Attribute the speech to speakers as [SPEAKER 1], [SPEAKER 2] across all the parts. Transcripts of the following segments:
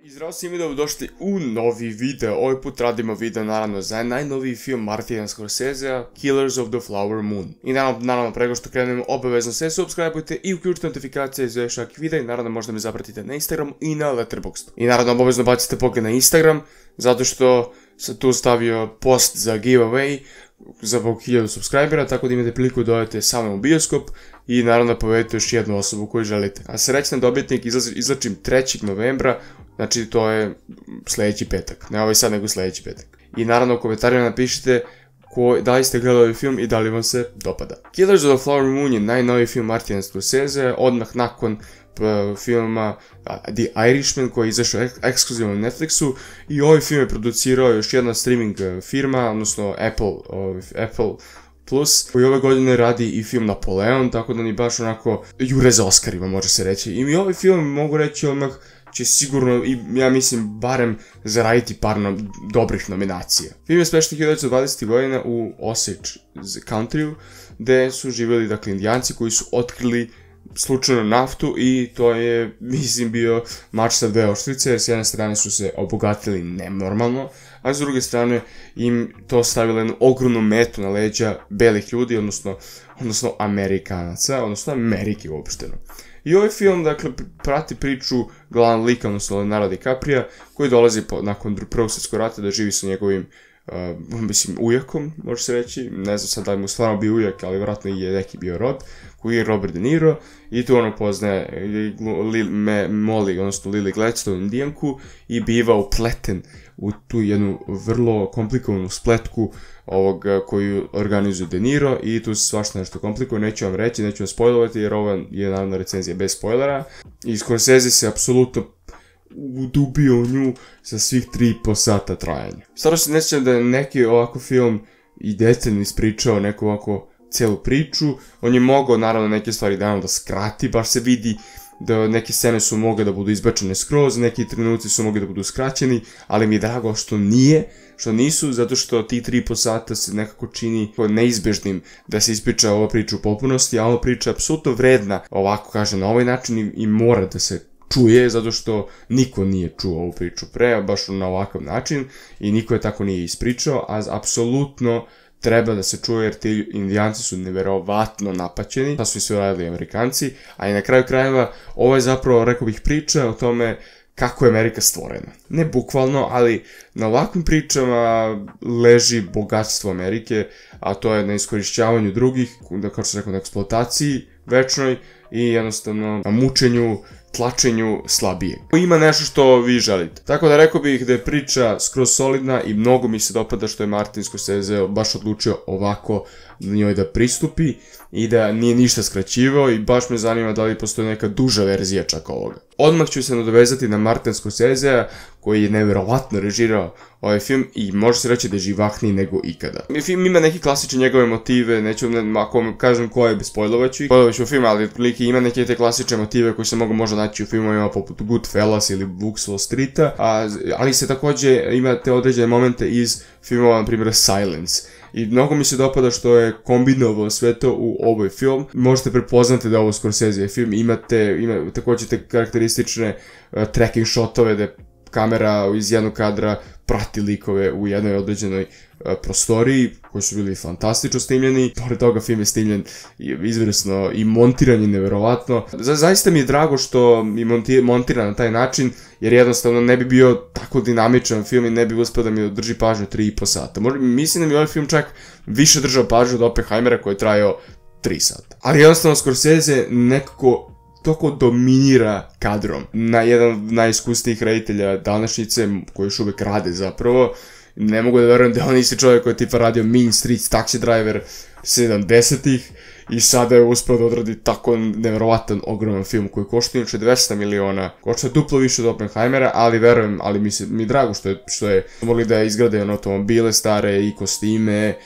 [SPEAKER 1] Zdravo svima, dobrodošli u novi video. Ovaj put radimo video naravno za najnoviji film Martina Scorsesea, Killers of the Flower Moon. I naravno prego što krenemo, obavezno se subscribeujte i uključite notifikacije za još svaki video i naravno možda me zapratite na Instagramu i na Letterboxdu. I naravno obavezno bacite pogled na Instagram, zato što sam tu stavio post za giveaway za 1000 subscribera, tako da imate priliku da odete sa mnom u bioskop i naravno povedete još jednu osobu koju želite. A srećan dobitnik izlačim 3. novembra, znači to je sljedeći petak, ne ovaj sad nego sljedeći petak. I naravno u komentarima napišite da li ste gledali ovaj film i da li vam se dopada. Killers of the Flower Moon je najnoviji film Martina Scorsesea, odmah nakon filma The Irishman koji je izašao ekskluzivno na Netflixu, i ovaj film je producirao još jedna streaming firma, odnosno Apple Plus, koji ove godine radi i film Napoleon, tako da ni baš onako jure za Oscarima, može se reći. I mi ovaj film, mogu reći odmah, će sigurno, i ja mislim, barem zaraditi par dobrih nominacija. Film je smešten 1920. godina u Osage Countryu, gde su živjeli, dakle, indijanci koji su otkrili slučajno naftu, i to je, mislim, bio mač sa dve oštrice, jer s jedne strane su se obogatili nenormalno, a s druge strane im to stavilo jednu ogromnu metu na leđa belih ljudi, odnosno Amerikanaca, odnosno Amerike uopšteno. I ovaj film, dakle, prati priču glavnog lika, odnosno Leonardo DiCaprio, koji dolazi nakon Prvog svjetskog rata da živi sa njegovim, ujakom, može se reći, ne znam sad da li mu stvarno bio ujak, ali vjerojatno je neki bio rob, koji je Robert De Niro, i tu ono poznaje Molly, odnosno Lily Gladstone, indijanku, i biva upleten u tu jednu vrlo komplikovanu spletku koju organizuje De Niro, i tu se svašta nešto komplikuje, neću vam reći, neću vam spojlovati, jer ova je naravno recenzija bez spoilera, i Scorsese se apsolutno udubio u nju sa svih 3,5 sata trajanja. Stvarno se ne sjećam da je neki ovako film i detaljno ispričao neku ovako celu priču. On je mogao naravno neke stvari da skrati, baš se vidi da neke scene su mogle da budu izbačene skroz, neki trenuci su mogli da budu skraćeni, ali mi je drago što nisu, zato što ti 3,5 sata se nekako čini neizbežnim da se ispriča ova priča u potpunosti, a ova priča je apsolutno vredna, ovako kaže, na ovaj način, i mora da se čuje, zato što niko nije čuo ovu priču pre, baš na ovakav način, i niko je tako nije ispričao, a apsolutno treba da se čuje, jer ti indijanci su neverovatno napaćeni, da su i sve radili Amerikanci, a i na kraju krajeva ovo je zapravo, rekao bih, priča o tome kako je Amerika stvorena. Ne bukvalno, ali na ovakvim pričama leži bogatstvo Amerike, a to je na iskorišćavanju drugih, da kao što sam rekao, na eksploataciji večnoj i jednostavno na mučenju, tlačenju slabije. Ima nešto što vi želite. Tako da rekao bih da je priča skroz solidna i mnogo mi se dopada što je Martin Scorsese baš odlučio ovako njoj da pristupi i da nije ništa skraćivao, i baš me zanima da li postoji neka duža verzija čak ovoga. Odmah ću se nadovezati na Martina Scorsesea, koji je nevjerovatno režirao ovaj film i može se reći da je živahniji nego ikada. Film ima neke klasične njegove motive, neću, ako vam kažem koje, bez spojlovaću u film, ali otprilike ima neke te klasične motive koji se mogu možda naći u filmovima poput Goodfellas ili Books Wall Streeta, ali se također ima te određene momente iz filmova, na primjer Silence. I mnogo mi se dopada što je kombinovao sve to u ovoj film. Možete prepoznati da je ovo Scorsese film, ima također te karakteristične tracking shotove da kamera iz jednog kadra prati likove u jednoj određenoj prostoriji, koji su bili fantastično snimljeni. Pored toga film je snimljen izvrsno i montiran je neverovatno. Zaista mi je drago što je montiran na taj način, jer jednostavno ne bi bio tako dinamičan film i ne bi uspio da mi održi pažnju 3,5 sata. Mislim da mi ovaj film čak više držao pažnju od Oppenheimera koji je trajao 3 sata. Ali jednostavno Scorsese nekako toliko dominira kadrom na jedan od najiskusnijih reditelja današnjice, koji još uvek rade zapravo. Ne mogu da verujem da on isti čovjek koji je tipa radio Mean Streets, Taxi Driver 70-ih, i sada je uspio da odradi tako nevjerovatan, ogroman film koji košta inače 200 miliona, košta duplo više od Oppenheimera, ali verujem, ali mi je drago što je mogli da izgrade automobile stare i kostime,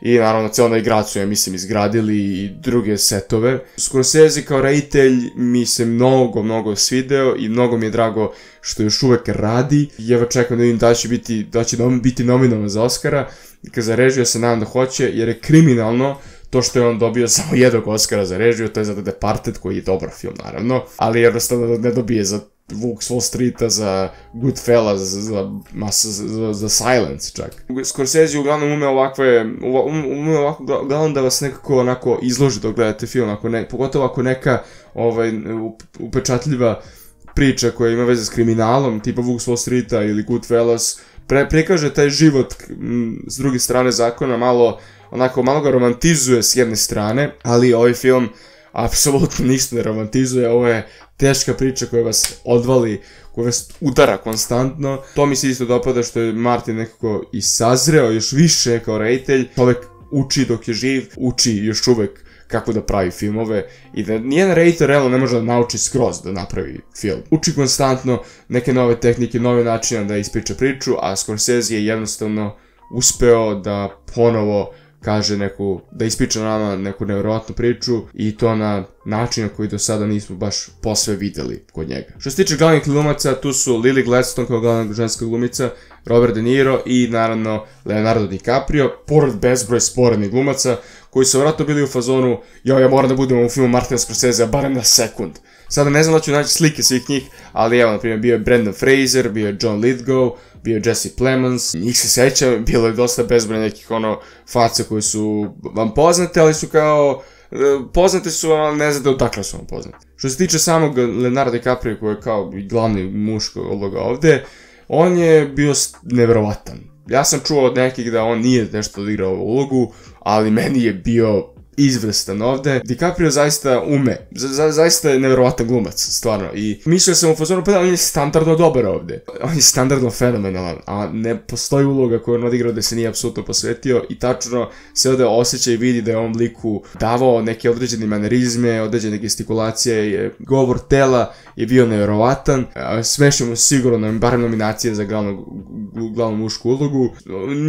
[SPEAKER 1] i naravno cijelo igrač su, ja mislim, izgradili i druge setove. Scorsese kao reditelj mi se mnogo svideo i mnogo mi je drago što još uvek radi. Ja čekam da vidim da će biti nominovan za Oscara. Kad za režiju se nadam da hoće, jer je kriminalno to što je on dobio samo jednog Oscara za režiju, to je za The Departed, koji je dobar film naravno, ali jednostavno ne dobije za Vuk s Wall Streeta, za Goodfellas, za Silence čak. Scorsese uglavnom ume uglavnom da vas nekako onako izloži dok gledate film, pogotovo ako neka upečatljiva priča koja ima veze s kriminalom, tipa Vuk s Wall Streeta ili Goodfellas, prikaže taj život s druge strane zakona, malo ga romantizuje s jedne strane, ali ovaj film apsolutno ništa ne romantizuje, ovo je teška priča koja vas odvali, koja vas udara konstantno. To mi se isto dopada što je Martin nekako i sazreo još više kao reditelj. Čovek uči dok je živ, uči još uvek kako da pravi filmove i da nijedan reditelj realno ne može da nauči skroz da napravi film. Uči konstantno neke nove tehnike, nove načine da ispriča priču, a Scorsese je jednostavno uspeo da ponovo kaže da ispriča nama neku nevjerovatnu priču i to na način koji do sada nismo baš posve videli kod njega. Što se tiče glavnih glumaca, tu su Lily Gladstone kao glavna ženska glumica, Robert De Niro i naravno Leonardo DiCaprio, pored bezbroj sporednih glumaca koji su vratno bili u fazonu ja moram da budem u filmu Martina Scorsese barem na sekund. Sada ne znam da ću naći slike svih njih, ali evo, na primjer, bio je Brendan Fraser, bio je John Lithgow, bio je Jesse Plemons, njih se sećam, bilo je dosta bezbroj nekih faca koji su vam poznate, ali su kao, poznate su, ali ne znate odakle su vam poznate. Što se tiče samog Leonardo DiCaprio, koji je kao glavni muško uloga ovde, on je bio neverovatan. Ja sam čuo od nekih da on nije nešto odigrao ulogu, ali meni je bio izvrstan ovde. DiCaprio zaista ume, zaista je neverovatan glumac, stvarno, i mislio sam u fazonu, pa da, on je standardno dobar ovde, on je standardno fenomenalan, a ne postoji uloga koju on odigrao da se nije apsolutno posvetio i tačno se ovde osjeća i vidi da je on liku davao neke određene manerizme, određene gestikulacije, govor tela je bio neverovatan, smešio mu sigurno barem nominacije za glavnu mušku ulogu.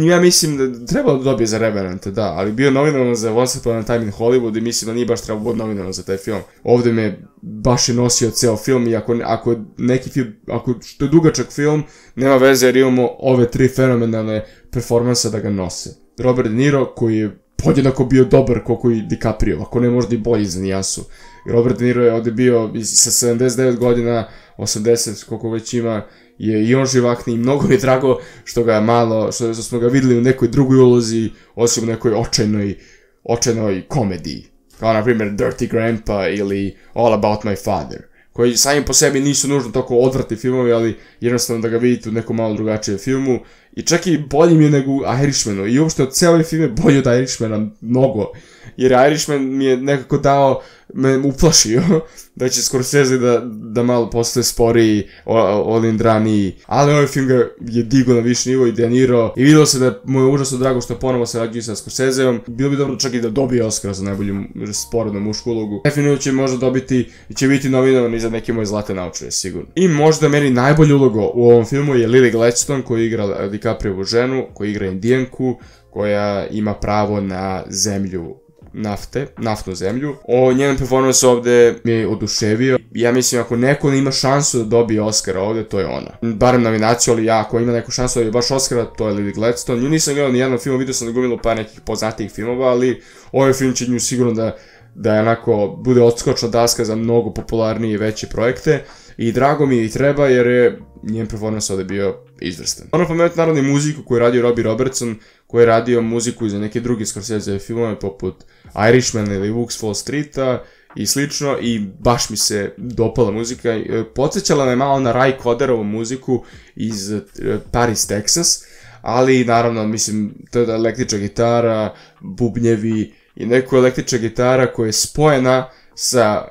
[SPEAKER 1] Ja mislim da trebalo da dobije za Revenant, da, ali bio nominovan za Once Upon a Time in Hollywood i mislim da nije baš trebalo biti nominovan za taj film. Ovde me baš je nosio ceo film i ako neki film, ako što je dugačak film, nema veze jer imamo ove tri fenomenalne performansa da ga nose. Robert De Niro koji je podjednako bio dobar koliko i DiCaprio, ako ne možda i bolji za nijansu. Robert De Niro je ovde bio sa 79 godina, 80 koliko već ima, je i on živakni i mnogo mi je drago što smo ga videli u nekoj drugoj ulozi, osim u nekoj očajnoj komediji, kao na primjer Dirty Grandpa ili All About My Father, koji sami po sebi nisu nužno toliko odvratni filmovi, ali jednostavno da ga vidite u nekom malo drugačijem filmu, i čak i bolji mi je nego u Irishmanu, i uopšte od cijeli film je bolji od Irishmana mnogo, jer Irishman mi je nekako me uplašio da će Scorsese da malo postaje sporiji, olindraniji, ali ovaj film ga je digao na viši nivo i De Niro, i videlo se da mu je užasno drago što ponovo sarađuje sa Scorseseom. Bilo bi dobro čak i da dobije Oscara za najbolju sporednu mušku ulogu. Definitivno će možda dobiti i će biti nominovan i za neke moje zlate naučare, sigurno. I možda meni najbolju ulogu u ovom filmu je Lily Gladstone, koja igra DiCapriovu ženu, koja igra Indijanku, koja ima pravo na zemlju naftnu zemlju. Njen performans ovde mi je oduševio. Ja mislim, ako neko ima šansu da dobije Oscara ovde, to je ona. Barem nominaciju, ali ako ima neku šansu da dobije baš Oscara, to je Lily Gladstone. Nju nisam gledao ni jednom filmu, vidio sam da gomilo par nekih poznatijih filmova, ali ovaj film će nju sigurno da je onako bude odskočna daska za mnogo popularnije i veće projekte. I drago mi je i treba, jer je njen performans ovde bio izvrstan. Ono pomenuti naravno i muziku koju je radio Robbie Robertson, koji je radio muziku za neke druge Scorsese filmove poput Irishmana ili Vuk s Wall Streeta i slično, i baš mi se dopala muzika. Podsjećala me malo na Ray Coderovu muziku iz Paris, Texas, ali naravno, mislim, to je električna gitara, bubnjevi i neko električna gitara koja je spojena sa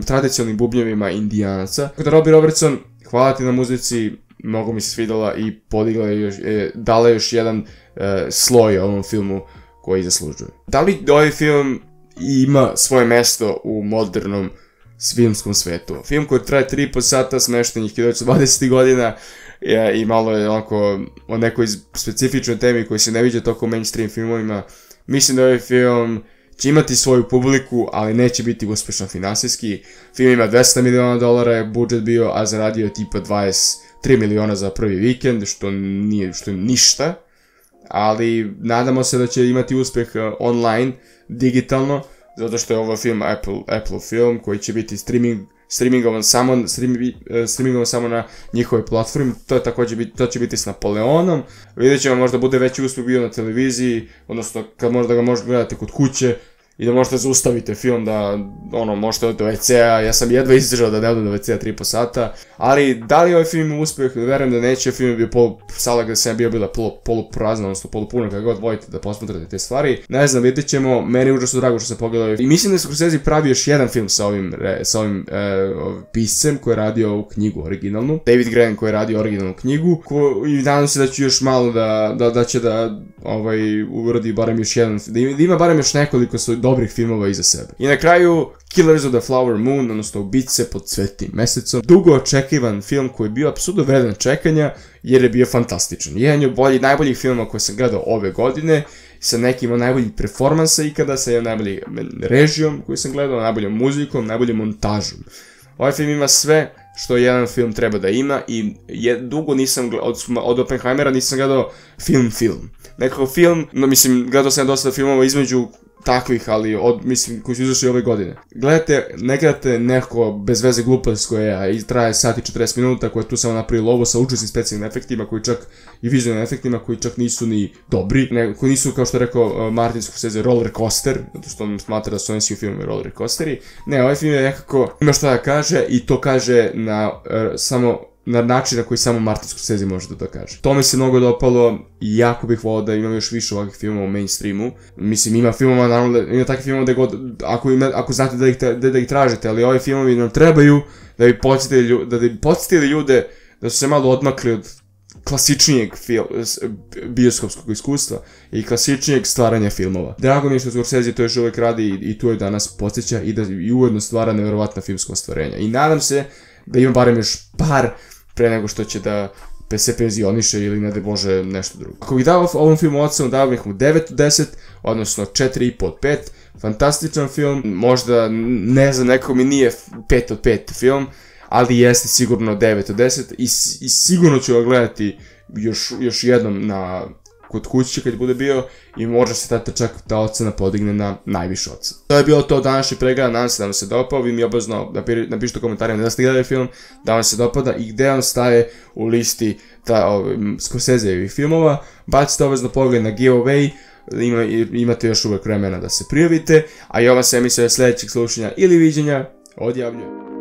[SPEAKER 1] tradicionalnim bubnjevima Indijanaca. Tako da Robbie Robertson, hvala ti na muzici, mnogo mi se svidala i podigla je dala još jedan sloj ovom filmu koji zaslužuje. Da li ovaj film ima svoje mesto u modernom filmskom svetu? Film koji traje 3,5 sata, smešten je 1920. godina i malo je onako o nekoj specifičnoj temi koji se ne viđa toliko u mainstream filmovima. Mislim da ovaj film će imati svoju publiku, ali neće biti uspešan finansijski. Film ima $200 miliona je budžet bio, a zaradio je tipa 23 miliona za prvi vikend, što je ništa, ali nadamo se da će imati uspeh online, digitalno, zato što je ovo film Apple film koji će biti streamingovan samo na njihovoj platformi. To će biti s Napoleonom. Vidjet ćemo, možda bude veći uspjeh bio na televiziji, odnosno kad možda ga možete gledati kod kuće i da možete zaustavite film, da možete odete do WC-a. Ja sam jedva izdržao da ne odem do WC-a 3,5 sata, ali da li ovaj film ima uspjeh, verujem da neće. Film je bio sala gdje sam bila poluprazna, odnosno polupuna, kada god volite da posmatrate te stvari. Ne znam, vidjet ćemo, meni je užasno drago što sam pogledao i mislim da je Scorsese pravio još jedan film sa ovim piscem koji je radio ovu knjigu originalnu, David Grann koji je radio originalnu knjigu, i nadam se da ću još malo da će da uradi barem još jedan, da ima barem još nekoliko dobrih filmova iza sebe. I na kraju, Killers of the Flower Moon, odnosno Ubice pod cvetnim mesecom. Dugo očekivan film koji je bio apsolutno vredan čekanja, jer je bio fantastičan. Jedan od najboljih filmova koje sam gledao ove godine, sa nekim od najboljih performansa ikada, sa jednom najboljim režijom koju sam gledao, najboljom muzikom, najboljom montažom. Ovaj film ima sve što jedan film treba da ima i dugo nisam, od Oppenheimera nisam gledao film. Nekako film, gledao sam dosta filmova između takvih, ali koji su izašli ove godine. Ne gledate neko bez veze glupost koja traje sat i 40 minuta, koja tu samo napravi lovo sa učesnim specijalnim efektima, i vizualnim efektima koji čak nisu ni dobri, koji nisu, kao što je rekao Martin Scorsese, roller coaster, zato što on smatra da su oni svi filmi roller coasteri. Ne, ovaj film je nekako, ima što da kaže i to kaže na način na koji samo Martin Scorsese može da to kaže. To mi se mnogo dopalo i jako bih volao da imam još više ovakvih filmova u mainstreamu. Ima filmova, naravno, ima takvih filmova gde god, ako znate da ih tražite, ali ovi filmovi nam trebaju da bi podsjetili ljude da su se malo odmakli od klasičnijeg bioskopskog iskustva i klasičnijeg stvaranja filmova. Drago mi je što Scorsese to još uvek radi i tu je danas podsjeća i ujedno stvara nevjerovatna filmska ostvarenja. I nadam se da ima barem još par pre nego što će da se penzioniše ili ne da Bože nešto drugo. Ako bih dao ovom filmu ocenu, dao bih mu 9 od 10, odnosno 4,5 od 5. Fantastičan film, možda ne znam, neko mi nije 5 od 5 film, ali jeste sigurno 9 od 10 i sigurno ću ga gledati još jednom kod kuće kad bude bio i možda se ta ocena podigne na najvišu ocenu. To je bilo to današnji pregled, nadam se da vam se dopao, vi mi obavezno napišite u komentarima da ste gledali film, da vam se dopada i gde vam staje u listi Scorseseovih filmova. Bacite obavezno pogled na giveaway, imate još uvek vremena da se prijavite, a i ova se emisija sljedećeg slušanja ili viđenja odjavljuje.